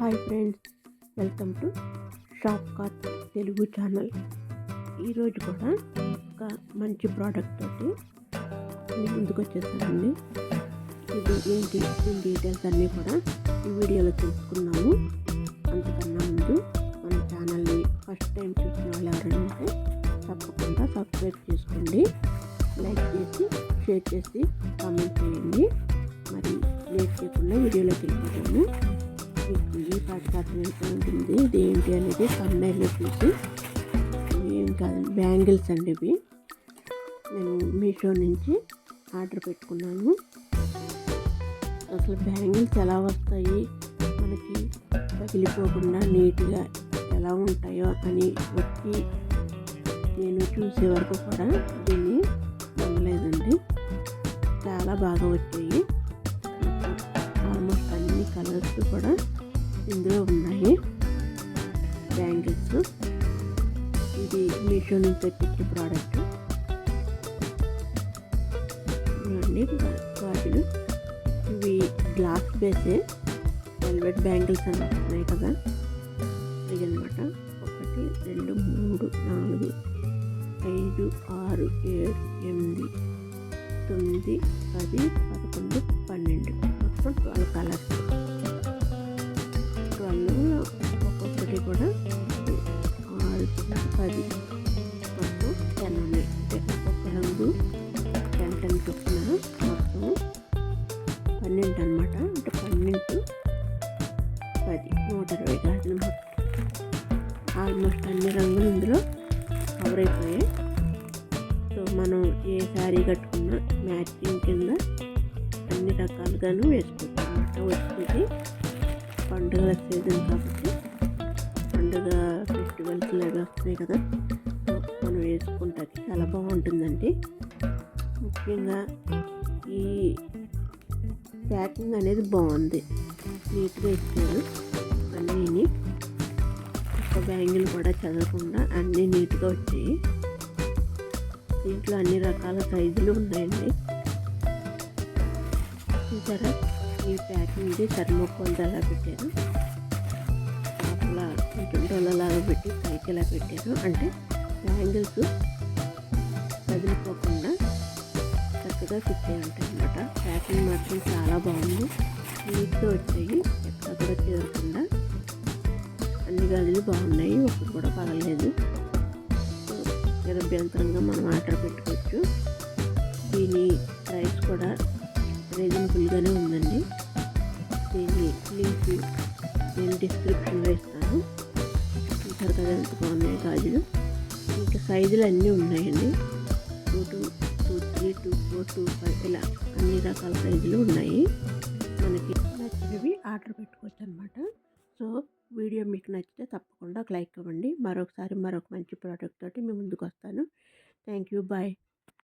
Hi friends, welcome to shop cart Telugu channel. ఈరోజు కూడా ఒక మంచి ప్రోడక్ట్ తోటి మీ ముందుకు వచ్చేసానండి. ఇది ఏంటి దీని డీటెయిల్స్ అన్నీ కూడా ఈ వీడియోలో తెలుసుకున్నాము. అంతకన్నా ముందు మన ఛానల్ని ఫస్ట్ టైం చూసిన వాళ్ళు ఎవరైనా ఉంటే తప్పకుండా సబ్స్క్రైబ్ చేసుకోండి, లైక్ చేసి షేర్ చేసి కామెంట్ చేయండి. మరి లేట్ చేయకుండా వీడియోలోకి వెళ్ళిపోతాము. ఈ పాట ఉంటుంది. ఇది ఏంటి అనేది thumbnail చూసి ఏం కాదు, బ్యాంగిల్స్ అండి. ఇవి నేను మీషో నుంచి ఆర్డర్ పెట్టుకున్నాను. అసలు బ్యాంగిల్స్ ఎలా వస్తాయి, మనకి పగిలిపోకుండా నీట్గా ఎలా ఉంటాయో అని వచ్చి నేను చూసే వరకు కూడా దీన్ని నమ్మలేదండి. చాలా బాగా వచ్చాయి. ఆల్మోస్ట్ అన్ని కలర్స్ కూడా ఇందులో ఉన్నాయి. బ్యాంగిల్స్ ఇది మీషో నుంచి తెప్పించే ప్రోడక్ట్ ఇవన్నీ వాటిలు. ఇవి గ్లాస్ బేసే వెల్వెట్ బ్యాంగిల్స్ అని ఉన్నాయి కదా, ఇవి అనమాట. 1 2 3 4 5 6 7 8 9 10 11 12 మొత్తం 12 కలర్స్. 12 ఒక్కొక్కటి కూడా 6 10 మొత్తం 10 ఉన్నాయి. అంటే ఒక్కొక్క రంగు 10 చొప్పున మొత్తం 12 అనమాట. అంటే 12 10 120 గాజులు మొత్తం. ఆల్మోస్ట్ అన్ని రంగులు ఇందులో కవర్ అయిపోయాయి. సో మనం ఏ శారీ కట్టుకున్నా మ్యాచింగ్ కింద అన్ని రకాలుగాను వేసుకోవచ్చు అన్నమాట. వచ్చేది పండుగల సీజన్ కాబట్టి పండుగ ఫెస్టివల్స్ లాగా వస్తున్నాయి కదా, సో మనం వేసుకుంటానికి చాలా బాగుంటుందండి. ముఖ్యంగా ఈ ప్యాకింగ్ అనేది బాగుంది, నీట్గా ఇచ్చారు. అన్నీని ఒక బ్యాంగిల్ కూడా చదవకుండా అన్నీ నీట్గా వచ్చాయి. దీంట్లో అన్ని రకాల సైజులు ఉన్నాయండి. చూసారా, ఈ ప్యాకింగ్ థర్మోకోల్ అలా పెట్టారు. అలా కొంచెం డొల్లలాగా పెట్టి పైకి ఎలా పెట్టారు అంటే బ్యాంగిల్స్ కదిలిపోకుండా చక్కగా ఫిట్ అయి ఉంటాయి అన్నమాట. ప్యాకింగ్ మాత్రం చాలా బాగుంది, నీట్గా వచ్చాయి. ఎక్కడ కూడా చేరకుండా అన్ని గదులు బాగున్నాయి, ఒకటి కూడా పగలలేదు. నిరభ్యంతరంగా మనం ఆర్డర్ పెట్టుకోవచ్చు. దీని ప్రైస్ కూడా రీజనబుల్గానే ఉందండి. దీని లింక్ నేను డిస్క్రిప్షన్లో ఇస్తాను. చూసారు కదా ఎంత బాగున్నాయి గాజులు. ఇంకా సైజులు అన్నీ ఉన్నాయండి. 2 2 3 2 4 2 5 ఇలా అన్ని రకాల సైజులు ఉన్నాయి. మనకి నచ్చినవి ఆర్డర్ పెట్టుకోవచ్చు అనమాట. సో వీడియో మీకు నచ్చితే తప్పకుండా లైక్ ఇవ్వండి. మరొక మంచి ప్రోడక్ట్ తోటి మీ ముందుకు వస్తాను. Thank you, bye.